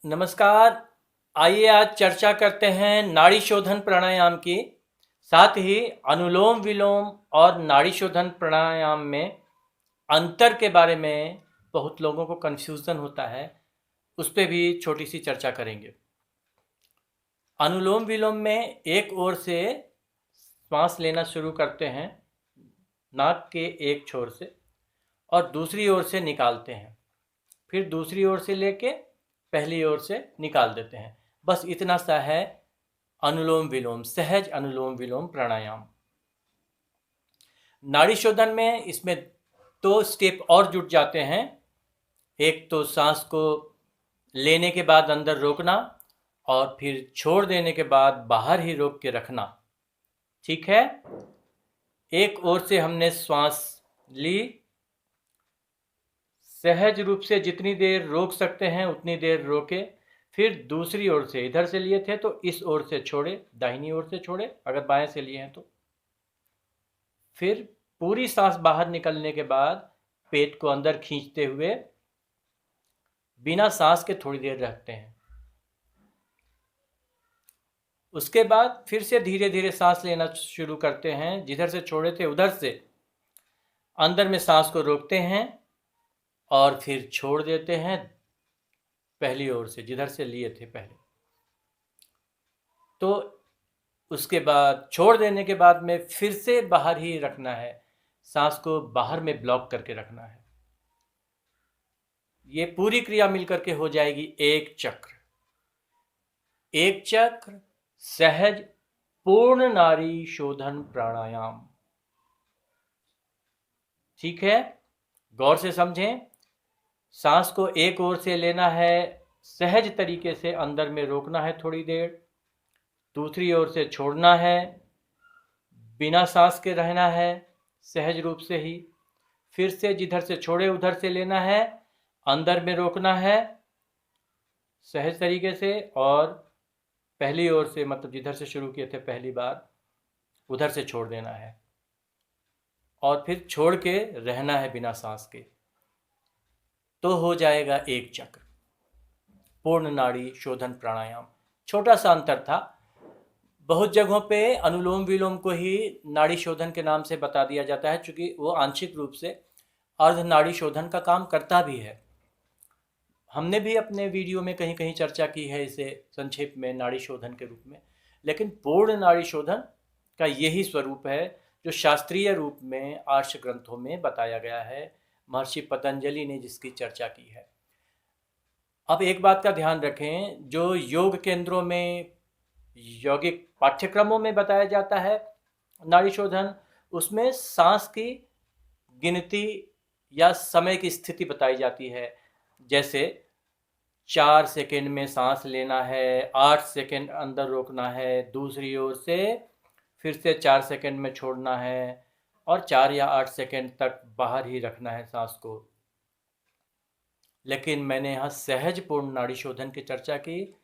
नमस्कार। आइए आज चर्चा करते हैं नाड़ी शोधन प्राणायाम की। साथ ही अनुलोम विलोम और नाड़ी शोधन प्राणायाम में अंतर के बारे में बहुत लोगों को कन्फ्यूज़न होता है, उस पे भी छोटी सी चर्चा करेंगे। अनुलोम विलोम में एक ओर से सांस लेना शुरू करते हैं नाक के एक छोर से और दूसरी ओर से निकालते हैं, फिर दूसरी ओर से लेके पहली ओर से निकाल देते हैं। बस इतना सा है अनुलोम विलोम, सहज अनुलोम विलोम प्राणायाम। नाड़ी शोधन में इसमें 2 स्टेप और जुड़ जाते हैं। एक तो सांस को लेने के बाद अंदर रोकना और फिर छोड़ देने के बाद बाहर ही रोक के रखना। ठीक है, एक ओर से हमने श्वास ली, सहज रूप से जितनी देर रोक सकते हैं उतनी देर रोके, फिर दूसरी ओर से, इधर से लिए थे तो इस ओर से छोड़े, दाहिनी ओर से छोड़े अगर बाएं से लिए हैं तो। फिर पूरी सांस बाहर निकलने के बाद पेट को अंदर खींचते हुए बिना सांस के थोड़ी देर रखते हैं। उसके बाद फिर से धीरे धीरे सांस लेना शुरू करते हैं, जिधर से छोड़े थे उधर से अंदर में सांस को रोकते हैं और फिर छोड़ देते हैं पहली ओर से, जिधर से लिए थे पहले। तो उसके बाद छोड़ देने के बाद में फिर से बाहर ही रखना है, सांस को बाहर में ब्लॉक करके रखना है। ये पूरी क्रिया मिलकर के हो जाएगी एक चक्र। एक चक्र सहज पूर्ण नाड़ी शोधन प्राणायाम। ठीक है, गौर से समझें। सांस को एक ओर से लेना है, सहज तरीके से अंदर में रोकना है थोड़ी देर, दूसरी ओर से छोड़ना है, बिना सांस के रहना है सहज रूप से ही, फिर से जिधर से छोड़े उधर से लेना है, अंदर में रोकना है सहज तरीके से और पहली ओर से, मतलब जिधर से शुरू किए थे पहली बार, उधर से छोड़ देना है और फिर छोड़ के रहना है बिना सांस के। तो हो जाएगा एक चक्र पूर्ण नाड़ी शोधन प्राणायाम। छोटा सा अंतर था, बहुत जगहों पे अनुलोम विलोम को ही नाड़ी शोधन के नाम से बता दिया जाता है, क्योंकि वो आंशिक रूप से अर्ध नाड़ी शोधन का काम करता भी है। हमने भी अपने वीडियो में कहीं कहीं चर्चा की है इसे संक्षेप में नाड़ी शोधन के रूप में, लेकिन पूर्ण नाड़ी शोधन का यही स्वरूप है जो शास्त्रीय रूप में आर्ष ग्रंथों में बताया गया है, महर्षि पतंजलि ने जिसकी चर्चा की है। अब एक बात का ध्यान रखें, जो योग केंद्रों में, यौगिक पाठ्यक्रमों में बताया जाता है नाड़ी शोधन, उसमें सांस की गिनती या समय की स्थिति बताई जाती है। जैसे 4 सेकेंड में सांस लेना है, 8 सेकेंड अंदर रोकना है, दूसरी ओर से फिर से 4 सेकेंड में छोड़ना है और 4 या 8 सेकेंड तक बाहर ही रखना है सांस को। लेकिन मैंने यहाँ सहज पूर्ण नाड़ी शोधन की चर्चा की।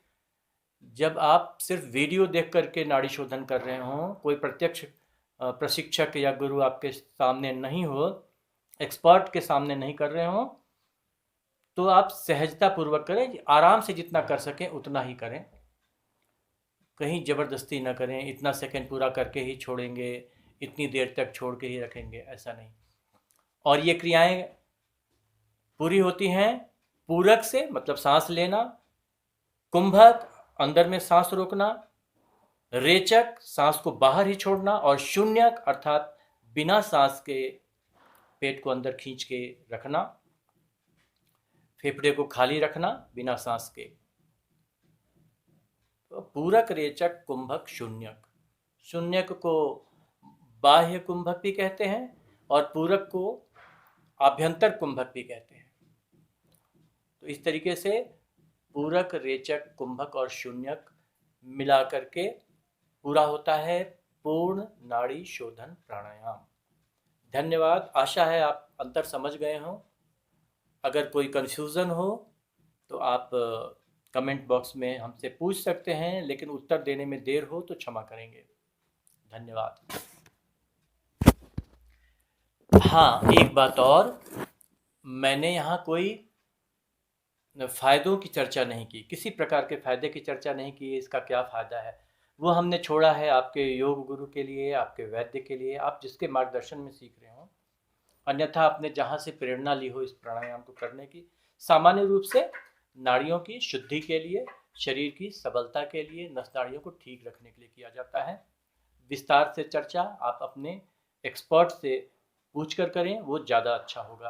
जब आप सिर्फ वीडियो देख करके नाड़ी शोधन कर रहे हों, कोई प्रत्यक्ष प्रशिक्षक या गुरु आपके सामने नहीं हो, एक्सपर्ट के सामने नहीं कर रहे हों, तो आप सहजता पूर्वक करें, आराम से जितना कर सकें उतना ही करें, कहीं ज़बरदस्ती ना करें, इतना सेकंड पूरा करके ही छोड़ेंगे, इतनी देर तक छोड़ के ही रखेंगे, ऐसा नहीं। और ये क्रियाएं पूरी होती हैं पूरक से, मतलब सांस लेना, कुंभक अंदर में सांस रोकना, रेचक सांस को बाहर ही छोड़ना, और शून्यक अर्थात बिना सांस के पेट को अंदर खींच के रखना, फेफड़े को खाली रखना बिना सांस के। तो पूरक, रेचक, कुंभक, शून्यक। शून्यक को बाह्य कुंभक भी कहते हैं और पूरक को आभ्यंतर कुंभक भी कहते हैं। तो इस तरीके से पूरक, रेचक, कुंभक और शून्यक मिला करके पूरा होता है पूर्ण नाड़ी शोधन प्राणायाम। धन्यवाद, आशा है आप अंतर समझ गए हों। अगर कोई कन्फ्यूज़न हो तो आप कमेंट बॉक्स में हमसे पूछ सकते हैं, लेकिन उत्तर देने में देर हो तो क्षमा करेंगे। धन्यवाद। हाँ, एक बात और, मैंने यहाँ कोई फ़ायदों की चर्चा नहीं की, किसी प्रकार के फ़ायदे की चर्चा नहीं की, इसका क्या फ़ायदा है। वो हमने छोड़ा है आपके योग गुरु के लिए, आपके वैद्य के लिए, आप जिसके मार्गदर्शन में सीख रहे हों। अन्यथा आपने जहाँ से प्रेरणा ली हो इस प्राणायाम को करने की, सामान्य रूप से नाड़ियों की शुद्धि के लिए, शरीर की सबलता के लिए, नस नाड़ियों को ठीक रखने के लिए किया जाता है। विस्तार से चर्चा आप अपने एक्सपर्ट से पूछ कर करें, वो ज़्यादा अच्छा होगा।